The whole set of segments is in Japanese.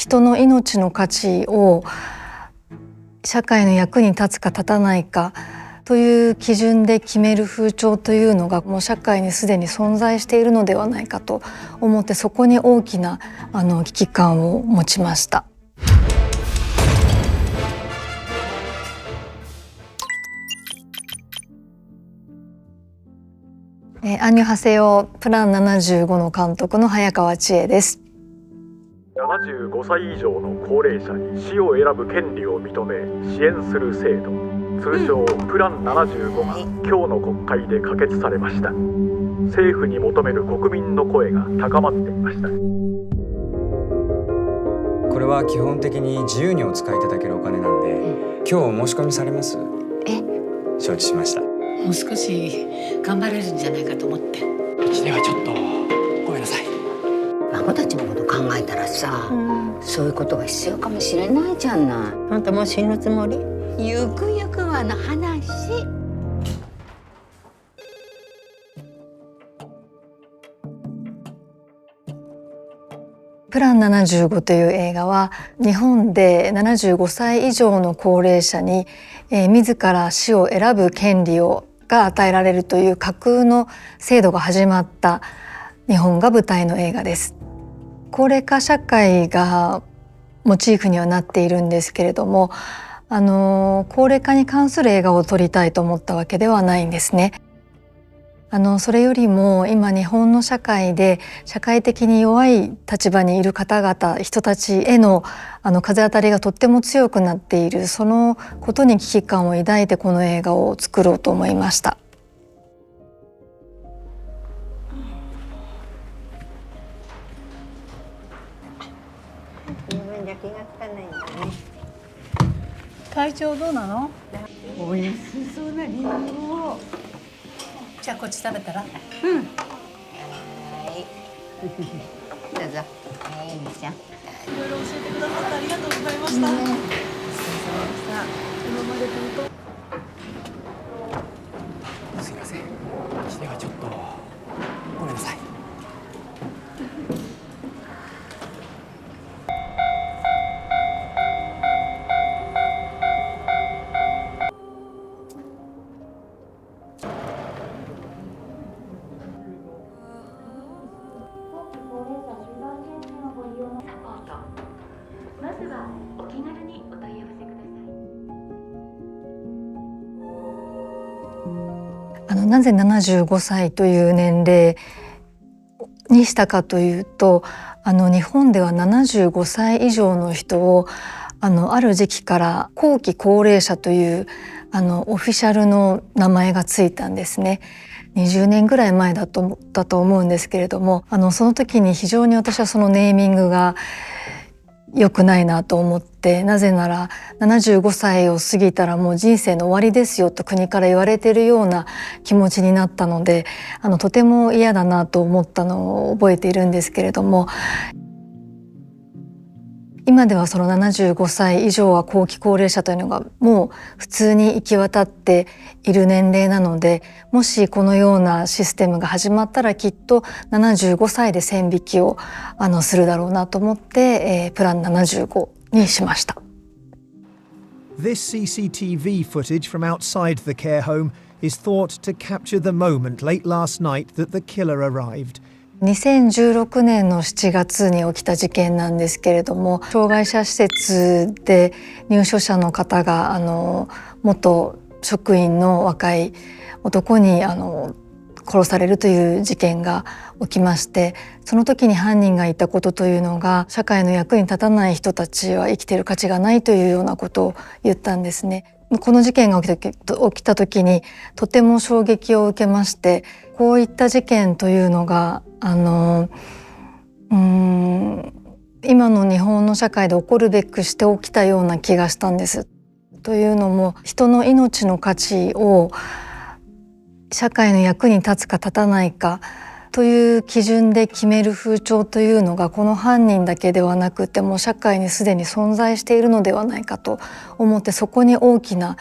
人の命の価値を社会の役に立つか立たないかという基準で決める風潮というのがもう社会にすでに存在しているのではないかと思って、そこに大きな危機感を持ちました。アンニョハセヨ、プラン75の監督の早川千恵です。75歳以上の高齢者に死を選ぶ権利を認め支援する制度、通称プラン75が今日の国会で可決されました。政府に求める国民の声が高まっていました。これは基本的に自由にお使いいただけるお金なんで、今日お申し込みされます？承知しました。もう少し頑張れるんじゃないかと思って。うちではちょっとごめんなさい。孫たちのこと考えたらさ、そういうことが必要かもしれないじゃない。あんたもう死ぬつもり？ゆくゆくはの話。プラン75という映画は日本で75歳以上の高齢者に、自ら死を選ぶ権利が与えられるという架空の制度が始まった日本が舞台の映画です。高齢化社会がモチーフにはなっているんですけれども、高齢化に関する映画を撮りたいと思ったわけではないんですね。それよりも今日本の社会で社会的に弱い立場にいる方々、人たちへの風当たりがとっても強くなっている、そのことに危機感を抱いてこの映画を作ろうと思いました。体調どうなの？おいしそうなリンゴを。じゃあこっち食べたら？はい。どうぞ。はい、みーちゃん。いろいろ教えてくださってありがとうございました。今まで本当。すいません。うちではちょっとごめんなさい。まずはお気軽にお問い合わせください。なぜ75歳という年齢にしたかというと、日本では75歳以上の人をある時期から後期高齢者というオフィシャルの名前がついたんですね。20年ぐらい前だと思うんですけれども、その時に非常に私はそのネーミングが良くないなと思って、なぜなら75歳を過ぎたらもう人生の終わりですよと国から言われているような気持ちになったので、とても嫌だなと思ったのを覚えているんですけれども、今ではその75歳以上は後期高齢者というのがもう普通に行き渡っている年齢なので、もしこのようなシステムが始まったらきっと75歳で線引きをするだろうなと思って、プラン75にしました。 This CCTV footage from outside the care home is thought to capture the moment late last night that the killer arrived. 2016年の7月に起きた事件なんですけれども、障害者施設で入所者の方が元職員の若い男に殺されるという事件が起きまして、その時に犯人が言ったことというのが、社会の役に立たない人たちは生きている価値がないというようなことを言ったんですね。この事件が起きた時にとても衝撃を受けまして、こういった事件というのが今の日本の社会で起こるべくして起きたような気がしたんです。というのも、人の命の価値を社会の役に立つか立たないかという基準で決める風潮というのが、この犯人だけではなくても社会にすでに存在しているのではないかと思って、そこに大きな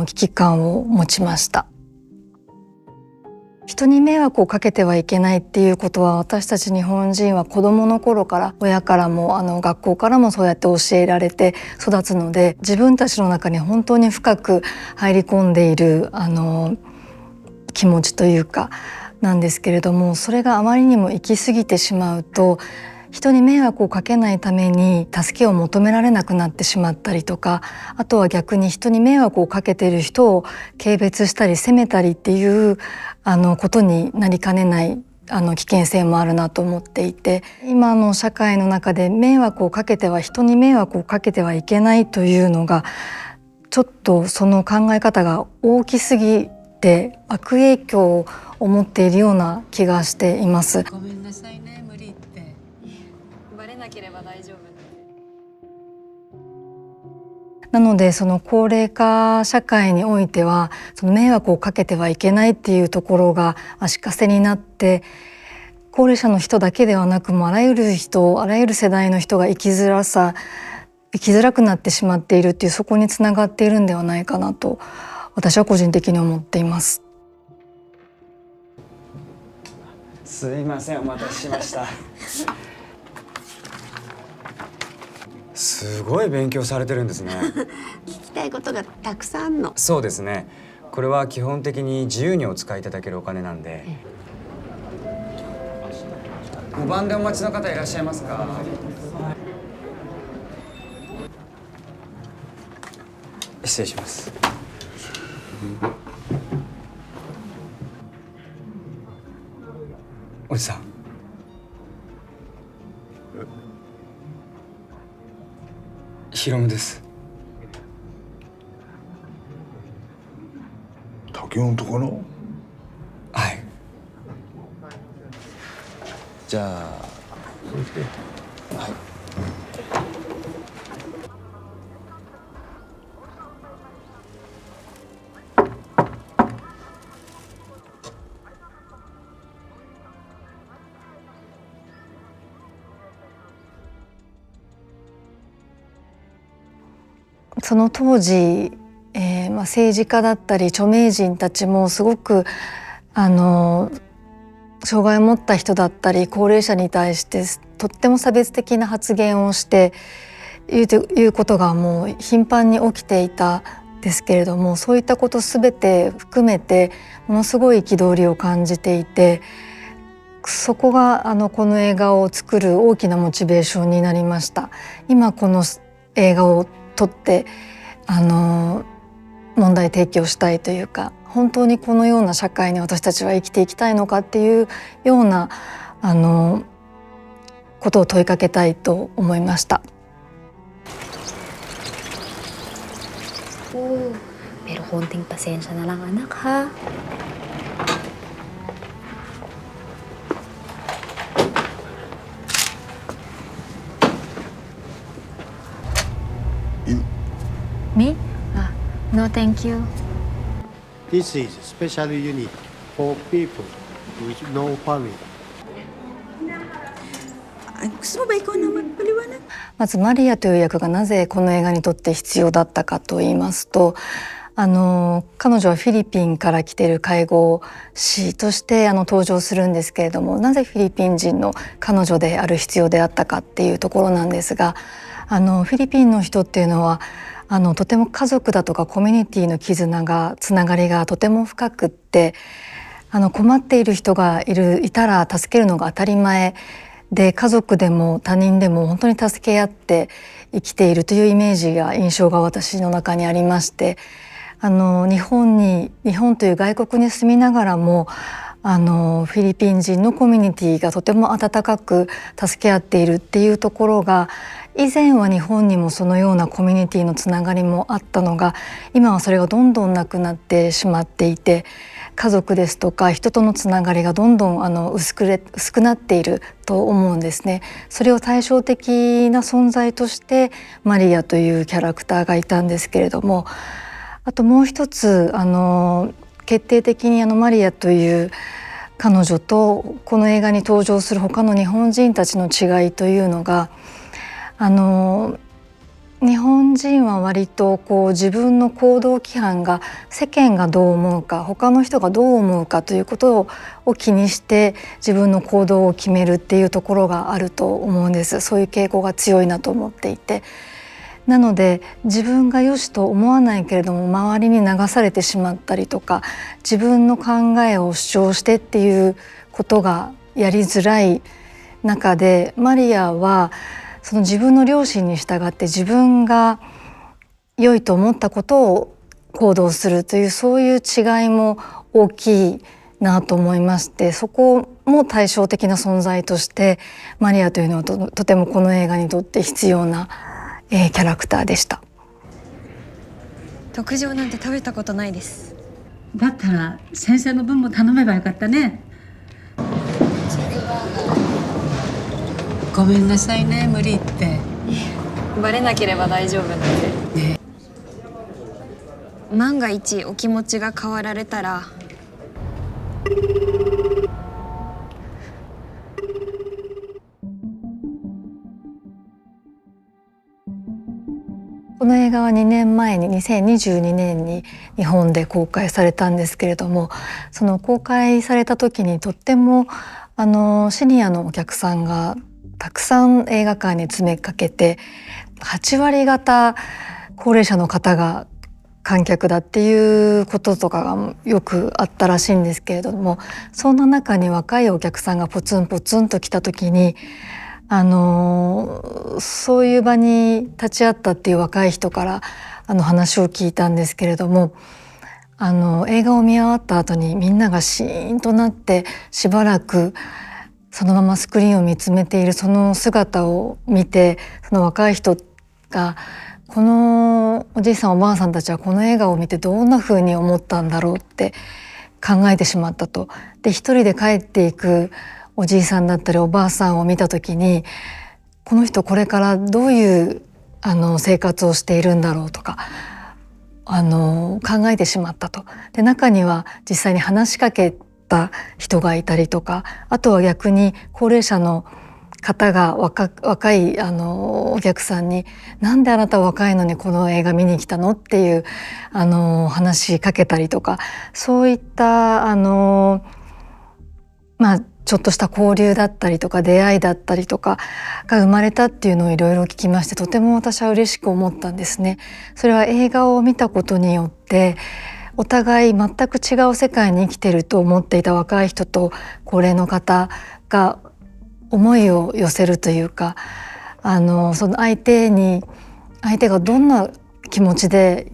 危機感を持ちました。人に迷惑をかけてはいけないっていうことは、私たち日本人は子どもの頃から親からも学校からもそうやって教えられて育つので、自分たちの中に本当に深く入り込んでいる気持ちというかなんですけれども、それがあまりにも行き過ぎてしまうと、人に迷惑をかけないために助けを求められなくなってしまったりとか、あとは逆に人に迷惑をかけている人を軽蔑したり責めたりっていうことになりかねない危険性もあるなと思っていて、今の社会の中で人に迷惑をかけてはいけないというのがちょっとその考え方が大きすぎて悪影響を持っているような気がしています。ごめんなさいね、無理って。バレなければ大丈夫。なのでその高齢化社会においては、その迷惑をかけてはいけないっていうところが足かせになって、高齢者の人だけではなく、もうあらゆる世代の人が生きづらくなってしまっているっていう、そこにつながっているんではないかなと私は個人的に思っています。すいません、お待たせしました。すごい勉強されてるんですね。聞きたいことがたくさんあんの。そうですね。これは基本的に自由にお使いいただけるお金なんで。5番でお待ちの方いらっしゃいますか？失礼します。おじさん。ヒロムです。竹雄のところ？はい。じゃあ、はい。その当時、政治家だったり著名人たちもすごく障害を持った人だったり高齢者に対してとっても差別的な発言をしていうことがもう頻繁に起きていたんですけれども、そういったことすべて含めてものすごい憤りを感じていて、そこがこの映画を作る大きなモチベーションになりました。今この映画を撮って問題提起をしたいというか、本当にこのような社会に私たちは生きていきたいのかっていうようなことを問いかけたいと思いました。Pero konting pasensya na lang anak ha. Me? No, thank you. This is special unit for people with no family. まずマリアという役がなぜこの映画にとって必要だったかと言いますと、彼女はフィリピンから来ている介護士として登場するんですけれども、なぜフィリピン人の彼女である必要であったかっていうところなんですが、フィリピンの人っていうのはとても家族だとかコミュニティのつながりがとても深くって、困っている人がいたら助けるのが当たり前で、家族でも他人でも本当に助け合って生きているという印象が私の中にありまして、日本という外国に住みながらもフィリピン人のコミュニティがとても温かく助け合っているっていうところが、以前は日本にもそのようなコミュニティのつながりもあったのが、今はそれがどんどんなくなってしまっていて、家族ですとか人とのつながりがどんどん薄くなっていると思うんですね。それを対照的な存在としてマリアというキャラクターがいたんですけれども、あともう一つ決定的にマリアという彼女とこの映画に登場する他の日本人たちの違いというのが、日本人は割とこう自分の行動規範が世間がどう思うか他の人がどう思うかということを気にして自分の行動を決めるっていうところがあると思うんです。そういう傾向が強いなと思っていて、なので自分が良しと思わないけれども周りに流されてしまったりとか自分の考えを主張してっていうことがやりづらい中で、マリアはその自分の良心に従って自分が良いと思ったことを行動するという、そういう違いも大きいなと思いまして、そこも対照的な存在としてマリアというのは とてもこの映画にとって必要な、キャラクターでした。特上なんて食べたことないです。だったら先生の分も頼めばよかったね。ごめんなさいね、無理言って。バレなければ大丈夫なんで、万が一お気持ちが変わられたら。この映画は2年前に2022年に日本で公開されたんですけれども、その公開された時にとってもシニアのお客さんがたくさん映画館に詰めかけて、8割方高齢者の方が観客だっていうこととかがよくあったらしいんですけれども、そんな中に若いお客さんがポツンポツンと来た時にそういう場に立ち会ったっていう若い人から話を聞いたんですけれども、映画を見終わった後にみんながシーンとなってしばらくそのままスクリーンを見つめているその姿を見て、その若い人がこのおじいさんおばあさんたちはこの映画を見てどんな風に思ったんだろうって考えてしまったと。で一人で帰っていくおじいさんだったりおばあさんを見た時に、この人これからどういう生活をしているんだろうとか考えてしまったと。で中には実際に話しかけた人がいたりとか、あとは逆に高齢者の方が若いお客さんに「なんであなた若いのにこの映画見に来たの?」っていう話しかけたりとか、そういったちょっとした交流だったりとか出会いだったりとかが生まれたっていうのをいろいろ聞きまして、とても私は嬉しく思ったんですね。それは映画を見たことによってお互い全く違う世界に生きてると思っていた若い人と高齢の方が思いを寄せるというか、その相手がどんな気持ちで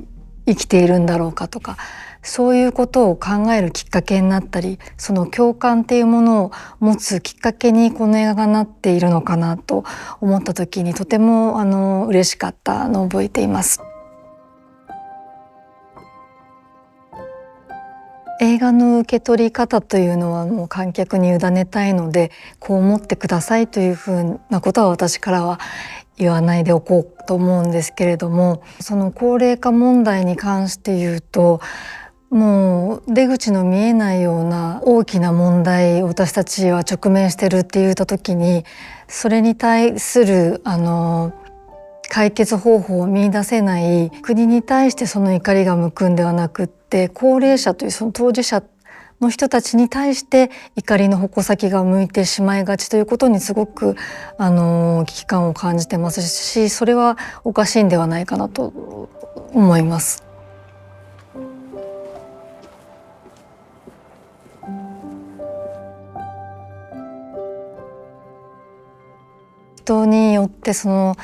生きているんだろうかとか、そういうことを考えるきっかけになったり、その共感っていうものを持つきっかけにこの映画がなっているのかなと思った時に、とても嬉しかったのを覚えています。映画の受け取り方というのはもう観客に委ねたいので、こう思ってくださいというふうなことは私からは言わないでおこうと思うんですけれども、その高齢化問題に関して言うと、もう出口の見えないような大きな問題を私たちは直面してるって言った時に、それに対する解決方法を見出せない国に対してその怒りが向くんではなくって、高齢者というその当事者の人たちに対して怒りの矛先が向いてしまいがちということにすごく危機感を感じてますし、それはおかしいんではないかなと思います。人によってその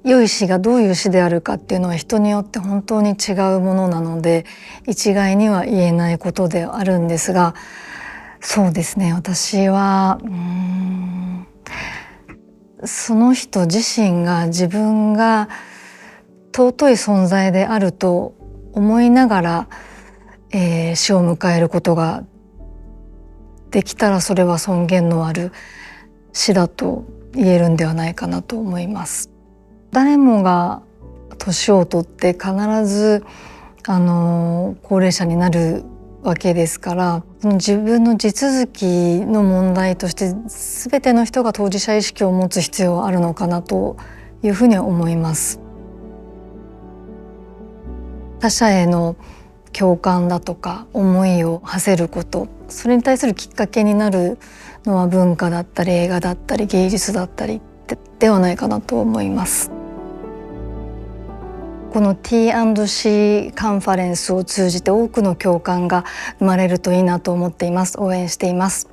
良い死がどういう死であるかっていうのは人によって本当に違うものなので、一概には言えないことではあるんですが、そうですね、私はその人自身が自分が尊い存在であると思いながら、死を迎えることができたら、それは尊厳のある死だと言えるんではないかなと思います。誰もが年を取って必ず高齢者になるわけですから、その自分の地続きの問題として全ての人が当事者意識を持つ必要はあるのかなというふうには思います。他者への共感だとか思いを馳せること、それに対するきっかけになるのは文化だったり映画だったり芸術だったり ではないかなと思います。この T&C カンファレンスを通じて多くの共感が生まれるといいなと思っています。応援しています。